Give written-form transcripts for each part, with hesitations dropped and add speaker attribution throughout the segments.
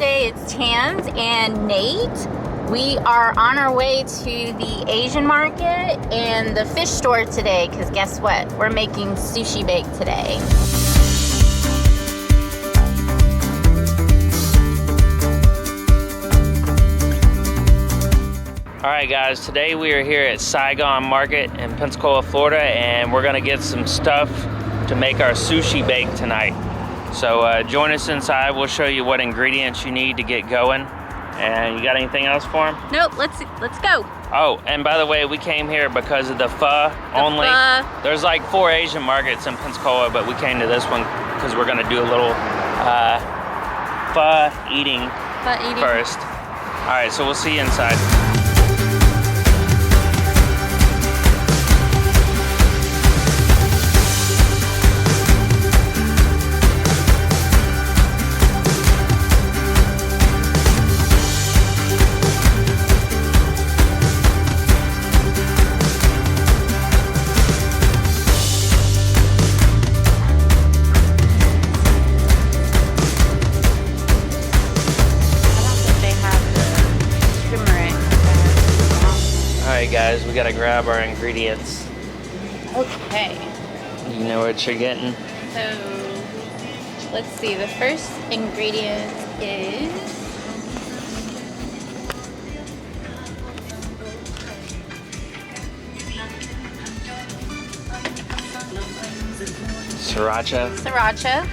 Speaker 1: today. It's Tams and Nate. We are on our way to the Asian market and the fish store today because guess what? We're making Sushi Bake today.
Speaker 2: Alright guys, today we are here at Saigon Market in Pensacola, Florida, and we're gonna get some stuff to make our Sushi Bake tonight. So join us inside. We'll show you what ingredients you need to get going. And you got anything else for them?
Speaker 1: Nope, let's go.
Speaker 2: Oh, and by the way, we came here because of the pho only. There's like 4 Asian markets in Pensacola, but we came to this one because we're gonna do a little pho eating first. All right, so we'll see you inside. Guys, we gotta grab our ingredients.
Speaker 1: Okay.
Speaker 2: You know what you're getting?
Speaker 1: So, let's see. The first ingredient is
Speaker 2: sriracha.
Speaker 1: Sriracha.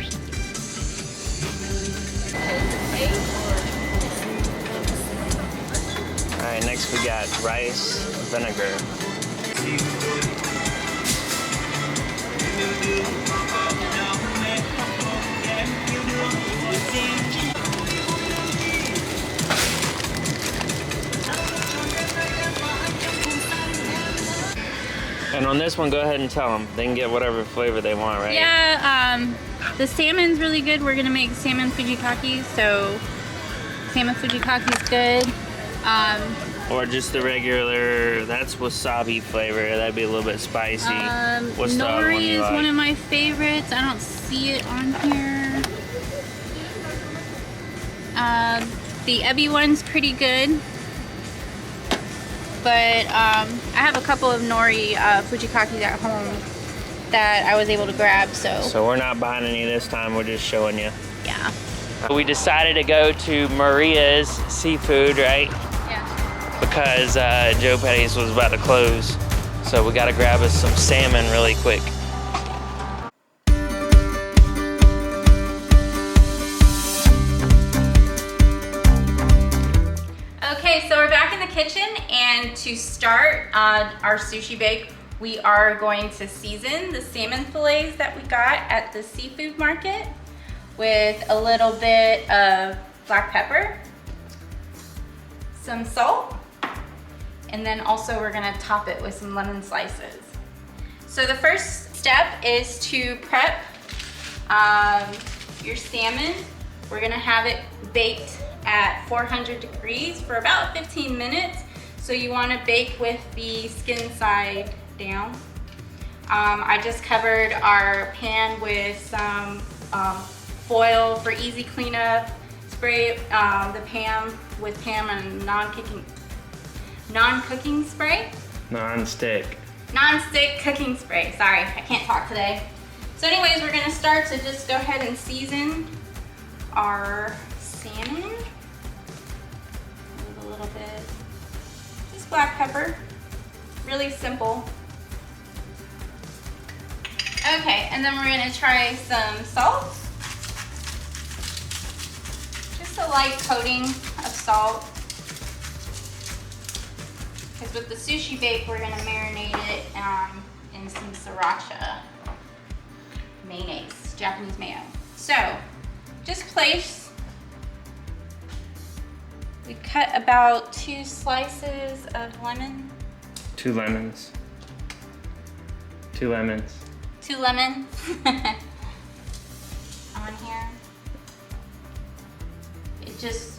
Speaker 2: Alright, next we got rice, vinegar. And on this one, go ahead and tell them. They can get whatever flavor they want, right?
Speaker 1: Yeah, the salmon's really good. We're gonna make salmon furikake, so salmon furikake is good.
Speaker 2: Or just the regular, that's wasabi flavor. That'd be a little bit spicy. What's the other one
Speaker 1: nori
Speaker 2: you
Speaker 1: is
Speaker 2: like?
Speaker 1: one of my favorites. I don't see it on here. The ebi one's pretty good. But I have a couple of nori furikakes at home that I was able to grab, so.
Speaker 2: So we're not buying any this time, we're just showing you.
Speaker 1: Yeah.
Speaker 2: We decided to go to Maria's Seafood, right? Because Joe Petty's was about to close. So we gotta grab us some salmon really quick.
Speaker 1: Okay, so we're back in the kitchen, and to start our Sushi Bake, we are going to season the salmon fillets that we got at the seafood market with a little bit of black pepper, some salt, and then also we're gonna top it with some lemon slices. So the first step is to prep your salmon. We're gonna have it baked at 400 degrees for about 15 minutes. So you wanna bake with the skin side down. I just covered our pan with some foil for easy cleanup. Spray the pan with Pam and non-cooking spray.
Speaker 2: Non-stick
Speaker 1: cooking spray. Sorry, I can't talk today. So anyways, we're gonna start to just go ahead and season our salmon with a little bit, just black pepper, really simple. Okay, and then we're gonna try some salt. Just a light coating of salt. Because with the Sushi Bake, we're gonna marinate it in some sriracha mayonnaise, Japanese mayo. So, just place, we cut about 2 slices of lemon.
Speaker 2: 2 lemons. 2 lemons.
Speaker 1: 2 lemons on here. It just,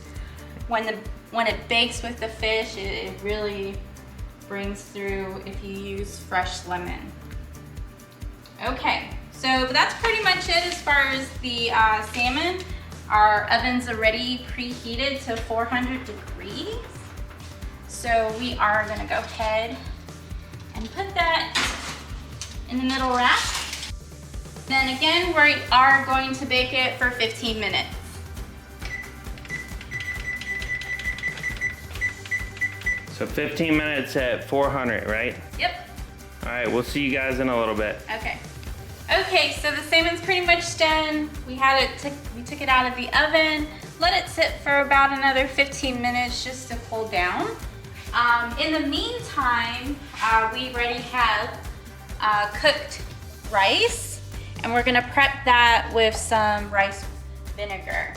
Speaker 1: when it bakes with the fish, it really brings through if you use fresh lemon. Okay, so that's pretty much it as far as the salmon. Our oven's already preheated to 400 degrees. So we are gonna go ahead and put that in the middle rack. Then again, we are going to bake it for 15 minutes.
Speaker 2: So 15 minutes at 400, right?
Speaker 1: Yep.
Speaker 2: All right, we'll see you guys in a little bit.
Speaker 1: Okay. Okay, so the salmon's pretty much done. We took it out of the oven, let it sit for about another 15 minutes just to cool down. In the meantime, we already have cooked rice, and we're gonna prep that with some rice vinegar.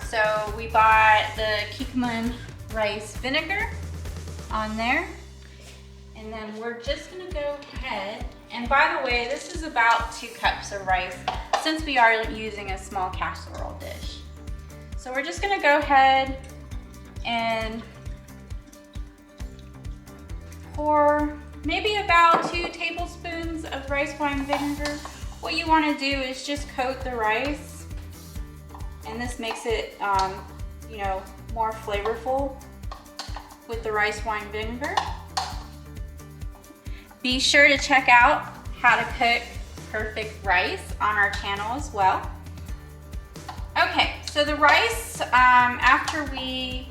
Speaker 1: So we bought the Kewpie rice vinegar on there, and then we're just gonna go ahead, and by the way, this is about 2 cups of rice since we are using a small casserole dish. So we're just gonna go ahead and pour maybe about 2 tablespoons of rice wine vinegar. What you wanna do is just coat the rice, and this makes it, you know, more flavorful with the rice wine vinegar. Be sure to check out how to cook perfect rice on our channel as well. Okay, so the rice, after we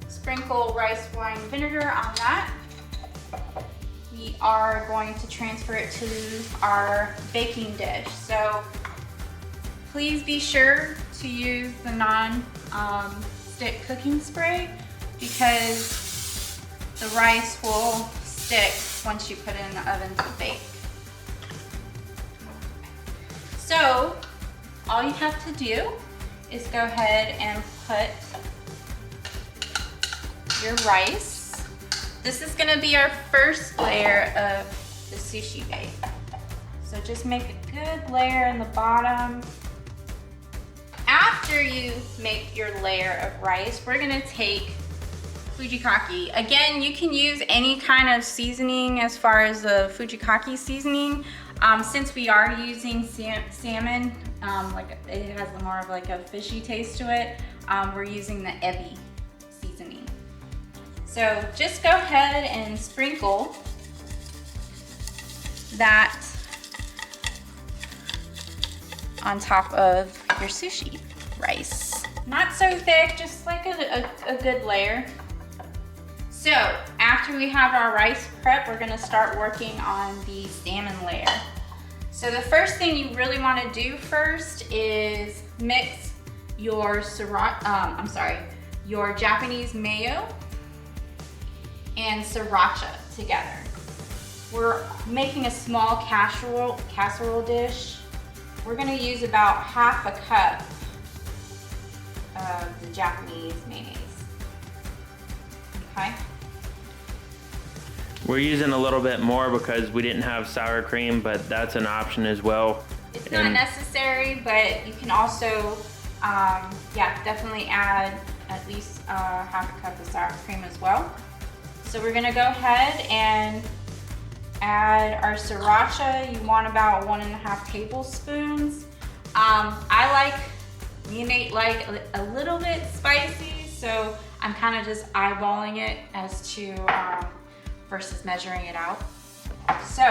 Speaker 1: sprinkle rice wine vinegar on that, we are going to transfer it to our baking dish. So please be sure to use the non-stick cooking spray, because the rice will stick once you put it in the oven to bake. So all you have to do is go ahead and put your rice. This is gonna be our first layer of the sushi bake. So just make a good layer in the bottom. After you make your layer of rice, we're gonna take Furikake. Again, you can use any kind of seasoning as far as the Furikake seasoning. Since we are using salmon, like it has more of like a fishy taste to it, we're using the ebi seasoning. So just go ahead and sprinkle that on top of your sushi rice. Not so thick, just like a good layer. So after we have our rice prep, we're gonna start working on the salmon layer. So the first thing you really wanna do first is mix your your Japanese mayo and sriracha together. We're making a small casserole dish. We're gonna use about half a cup of the Japanese mayonnaise, okay?
Speaker 2: We're using a little bit more because we didn't have sour cream, but that's an option as well.
Speaker 1: It's not necessary, but you can also, yeah, definitely add at least half a cup of sour cream as well. So we're gonna go ahead and add our sriracha. You want about 1.5 tablespoons. Me and Nate like a little bit spicy, so I'm kind of just eyeballing it as to versus measuring it out. So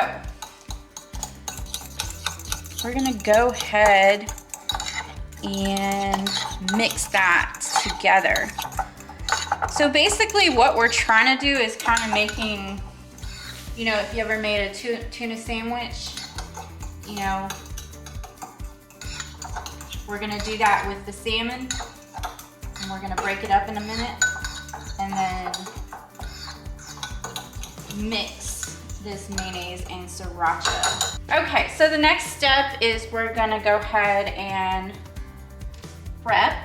Speaker 1: we're gonna go ahead and mix that together. So basically what we're trying to do is kind of making, you know, if you ever made a tuna sandwich, you know, we're gonna do that with the salmon, and we're gonna break it up in a minute and then mix this mayonnaise and sriracha. Okay, so the next step is we're gonna go ahead and prep.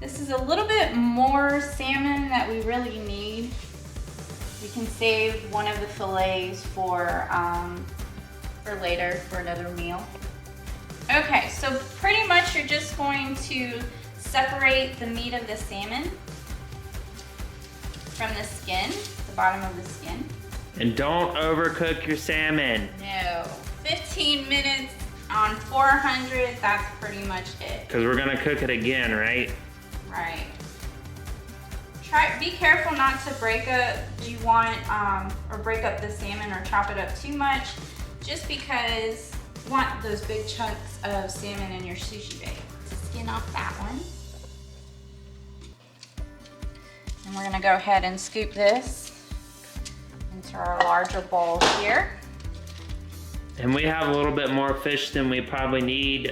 Speaker 1: This is a little bit more salmon that we really need. We can save one of the fillets for later, for another meal. Okay, so pretty much you're just going to separate the meat of the salmon from the skin, the bottom of the skin.
Speaker 2: And don't overcook your salmon.
Speaker 1: No, 15 minutes on on 400, that's pretty much it.
Speaker 2: Because we're gonna cook it again, right?
Speaker 1: Right. Be careful not to break up, or break up the salmon or chop it up too much, just because you want those big chunks of salmon in your sushi bake. Skin off that one. And we're gonna go ahead and scoop this into our larger bowl here.
Speaker 2: And we have a little bit more fish than we probably need.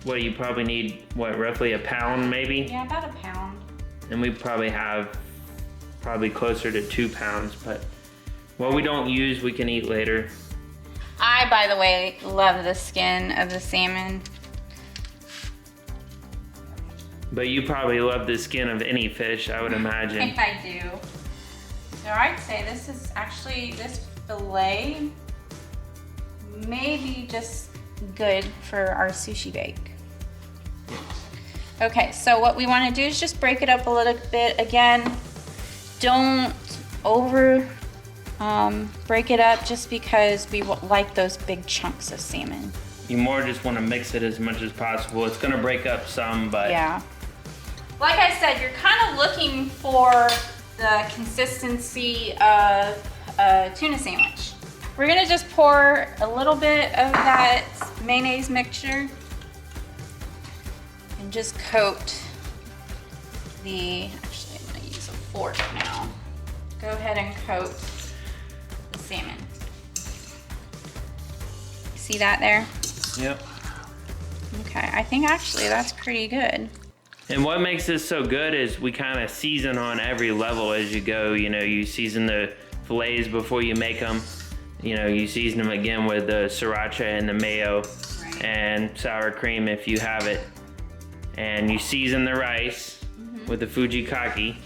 Speaker 2: You probably need, roughly a pound maybe?
Speaker 1: Yeah, about a pound.
Speaker 2: And we probably have closer to 2 pounds, but what we don't use, we can eat later.
Speaker 1: I, by the way, love the skin of the salmon.
Speaker 2: But you probably love the skin of any fish, I would imagine.
Speaker 1: I do. So I'd say this fillet may be just good for our sushi bake. Okay, so what we want to do is just break it up a little bit. Again, don't over break it up just because we like those big chunks of salmon.
Speaker 2: You more just want to mix it as much as possible. It's gonna break up some, but
Speaker 1: yeah. Like I said, you're kind of looking for the consistency of a tuna sandwich. We're gonna just pour a little bit of that mayonnaise mixture and just coat actually I'm gonna use a fork now. Go ahead and coat the salmon. See that there?
Speaker 2: Yep.
Speaker 1: Okay, I think actually that's pretty good.
Speaker 2: And what makes this so good is we kind of season on every level as you go. You know, you season the fillets before you make them. You know, you season them again with the sriracha and the mayo, right, and sour cream if you have it. And you season the rice with the Furikake,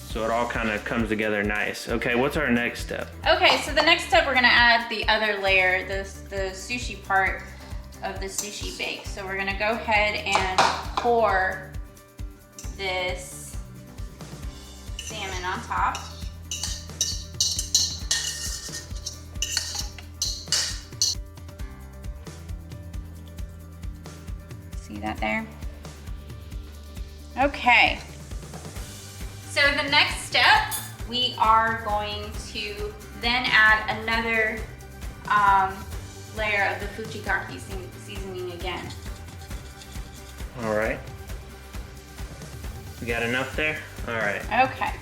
Speaker 2: so it all kind of comes together nice. Okay, what's our next step?
Speaker 1: Okay, so the next step we're gonna add the other layer, the sushi part of the sushi bake. So we're gonna go ahead and pour this salmon on top. See that there? Okay. So the next step, we are going to then add another layer of the Furikake seasoning again.
Speaker 2: All right. We got enough there? All right.
Speaker 1: Okay.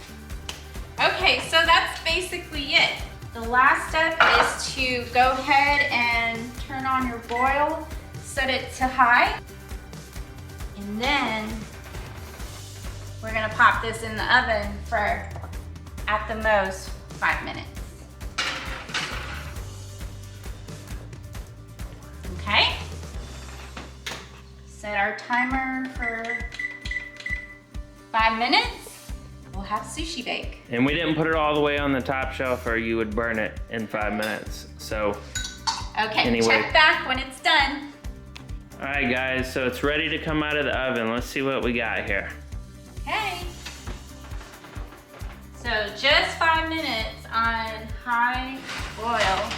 Speaker 1: Okay, so that's basically it. The last step is to go ahead and turn on your broil, set it to high, and then we're gonna pop this in the oven for, at the most, 5 minutes. Okay? Set our timer for 5 minutes. We'll have sushi bake.
Speaker 2: And we didn't put it all the way on the top shelf or you would burn it in 5 minutes. So,
Speaker 1: okay,
Speaker 2: anyway.
Speaker 1: Check back when it's done.
Speaker 2: All right, guys, so it's ready to come out of the oven. Let's see what we got here.
Speaker 1: Okay. So just 5 minutes on high boil.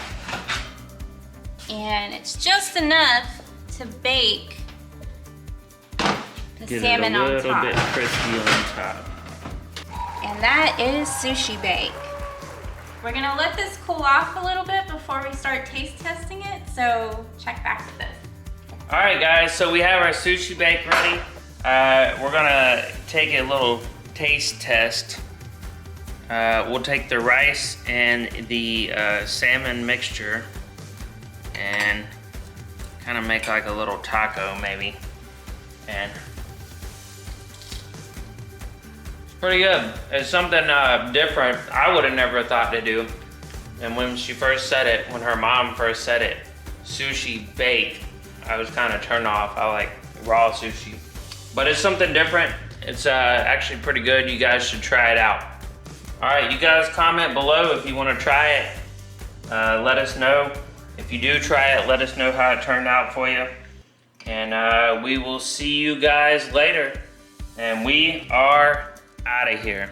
Speaker 1: And it's just enough to bake the salmon on top.
Speaker 2: Get it a little bit crispy on top.
Speaker 1: And that is sushi bake. We're gonna let this cool off a little bit before we start taste testing it, so check back with this.
Speaker 2: All right, guys, so we have our sushi bake ready. We're gonna take a little taste test. We'll take the rice and the salmon mixture and kind of make like a little taco maybe. And it's pretty good. It's something different I would have never thought to do. And when she first said it, when her mom first said it, sushi bake, I was kind of turned off. I like raw sushi. But it's something different. It's actually pretty good. You guys should try it out. All right, you guys comment below if you want to try it. Let us know. If you do try it, let us know how it turned out for you. And we will see you guys later. And we are out of here.